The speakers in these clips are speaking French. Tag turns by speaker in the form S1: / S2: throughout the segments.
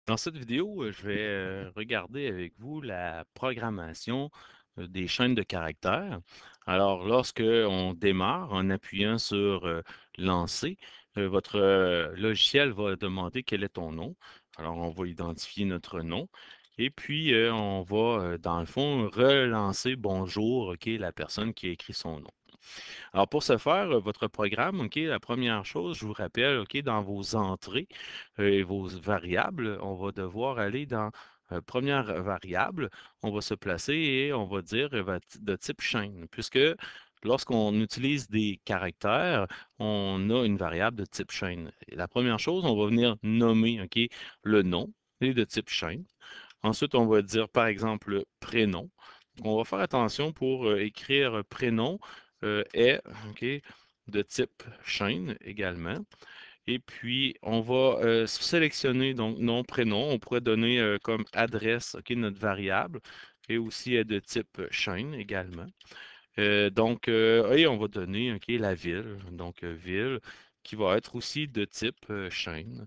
S1: Dans cette vidéo, je vais regarder avec vous la programmation des chaînes de caractères. Alors, lorsque on démarre en appuyant sur Lancer, votre logiciel va demander quel est ton nom. Alors, on va identifier notre nom. Et puis, on va, dans le fond, relancer Bonjour, OK, la personne qui a écrit son nom. Alors, pour ce faire, votre programme, OK, la première chose, je vous rappelle, OK, dans vos entrées et vos variables, on va devoir aller dans première variable, on va se placer et on va dire de type chaîne, puisque lorsqu'on utilise des caractères, on a une variable de type chaîne. Et la première chose, on va venir nommer, OK, le nom et de type chaîne. Ensuite, on va dire, par exemple, prénom. On va faire attention pour écrire prénom est OK, de type chaîne également. Et puis, on va sélectionner donc nom, prénom. On pourrait donner comme adresse OK, notre variable et aussi est de type chaîne également. Et on va donner OK, la ville, donc ville, qui va être aussi de type chaîne.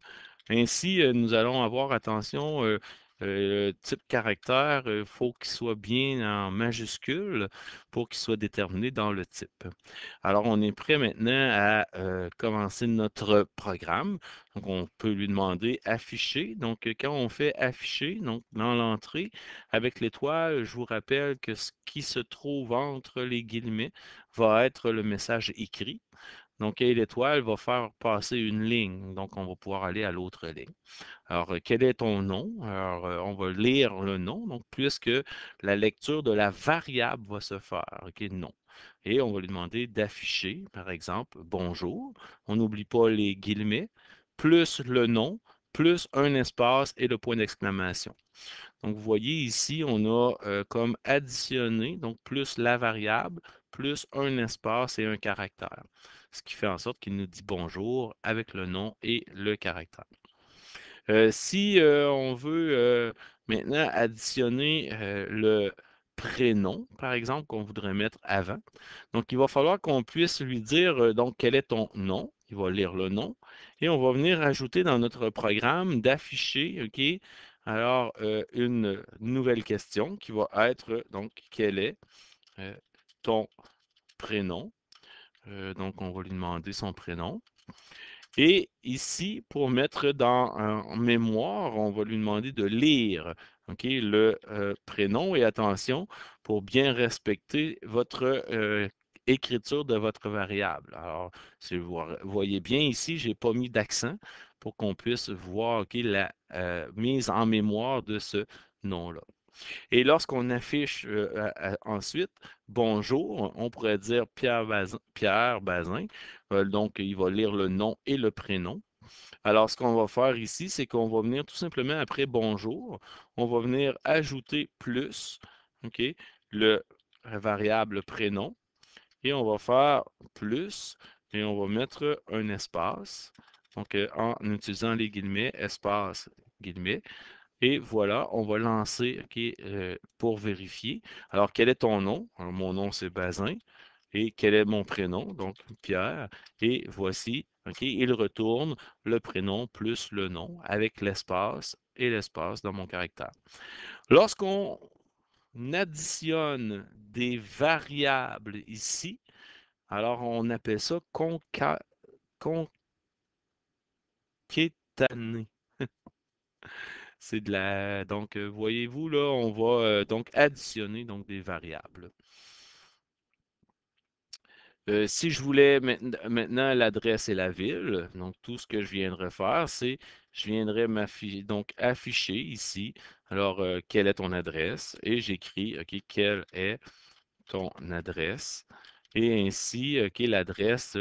S1: Ainsi, nous allons avoir attention, le type caractère, il faut qu'il soit bien en majuscule pour qu'il soit déterminé dans le type. Alors, on est prêt maintenant à commencer notre programme. Donc, on peut lui demander afficher. Donc, quand on fait afficher, donc dans l'entrée, avec l'étoile, je vous rappelle que ce qui se trouve entre les guillemets va être le message écrit. Donc, et l'étoile va faire passer une ligne. Donc, on va pouvoir aller à l'autre ligne. Alors, quel est ton nom? Alors, on va lire le nom, donc puisque la lecture de la variable va se faire, OK, nom. Et on va lui demander d'afficher, par exemple, bonjour. On n'oublie pas les guillemets, plus le nom, plus un espace et le point d'exclamation. Donc, vous voyez ici, on a comme additionné, donc plus la variable, plus un espace et un caractère. Ce qui fait en sorte qu'il nous dit bonjour avec le nom et le caractère. Si on veut maintenant additionner le prénom, par exemple, qu'on voudrait mettre avant, donc il va falloir qu'on puisse lui dire donc quel est ton nom. Il va lire le nom et on va venir ajouter dans notre programme d'afficher, OK, alors une nouvelle question qui va être donc quel est euh, ton prénom. Donc on va lui demander son prénom. Et ici, pour mettre en mémoire, on va lui demander de lire OK, le prénom et attention pour bien respecter votre écriture de votre variable. Alors, si vous voyez bien ici, je n'ai pas mis d'accent pour qu'on puisse voir OK, la mise en mémoire de ce nom-là. Et lorsqu'on affiche ensuite bonjour, on pourrait dire Pierre Bazin. Donc, il va lire le nom et le prénom. Alors, ce qu'on va faire ici, c'est qu'on va venir tout simplement après bonjour, on va venir ajouter plus, OK, le variable prénom, et on va faire plus, et on va mettre un espace, donc en utilisant les guillemets, espace, guillemets, et voilà, on va lancer OK, pour vérifier. Alors, quel est ton nom? Alors, mon nom, c'est Bazin. Et quel est mon prénom? Donc, Pierre. Et voici, OK, il retourne le prénom plus le nom avec l'espace et l'espace dans mon caractère. Lorsqu'on additionne des variables ici, alors on appelle ça concaténer. C'est de la. Donc, voyez-vous, là, on va donc additionner donc, des variables. Si je voulais maintenant l'adresse et la ville, donc tout ce que je viendrais faire, c'est je viendrais donc afficher ici, alors quelle est ton adresse et j'écris, OK, quelle est ton adresse et ainsi, OK, l'adresse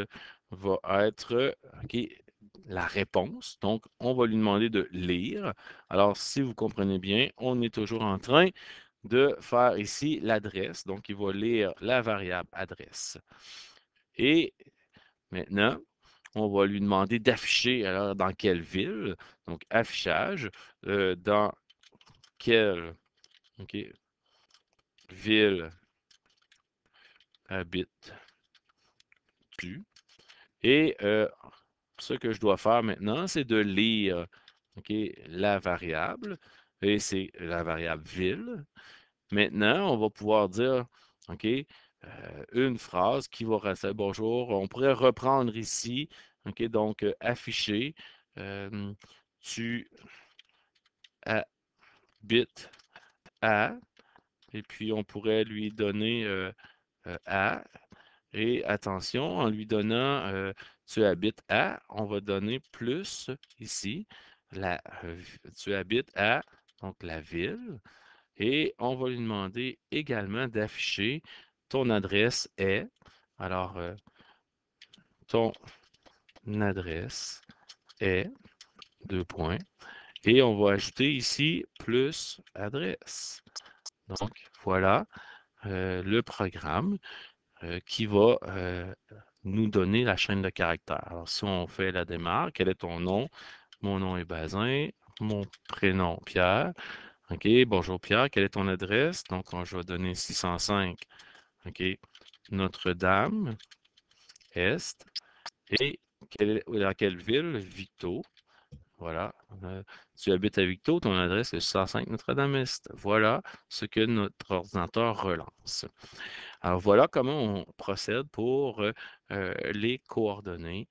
S1: va être, OK, la réponse. Donc, on va lui demander de lire. Alors, si vous comprenez bien, on est toujours en train de faire ici l'adresse. Donc, il va lire la variable adresse. Et maintenant, on va lui demander d'afficher alors dans quelle ville. Donc, affichage, dans quelle OK, ville habites-tu? Et ce que je dois faire maintenant, c'est de lire OK, la variable, et c'est la variable ville. Maintenant, on va pouvoir dire, OK, une phrase qui va rester bonjour. On pourrait reprendre ici, OK, donc afficher, euh, tu habites à, et puis on pourrait lui donner à, et attention, en lui donnant tu habites à, on va donner plus ici, la, tu habites à, donc la ville. Et on va lui demander également d'afficher ton adresse est. Alors, ton adresse est, deux points. Et on va ajouter ici plus adresse. Donc, voilà le programme qui va nous donner la chaîne de caractères. Alors, si on fait la démarre, quel est ton nom? Mon nom est Bazin. Mon prénom, Pierre. OK, bonjour Pierre, quelle est ton adresse? Donc, je vais donner 605. OK. Notre-Dame, Est. Et dans quelle ville? Victo. Voilà. Tu habites à Victo, ton adresse est 105 Notre-Dame-Est. Voilà ce que notre ordinateur relance. Alors voilà comment on procède pour les coordonnées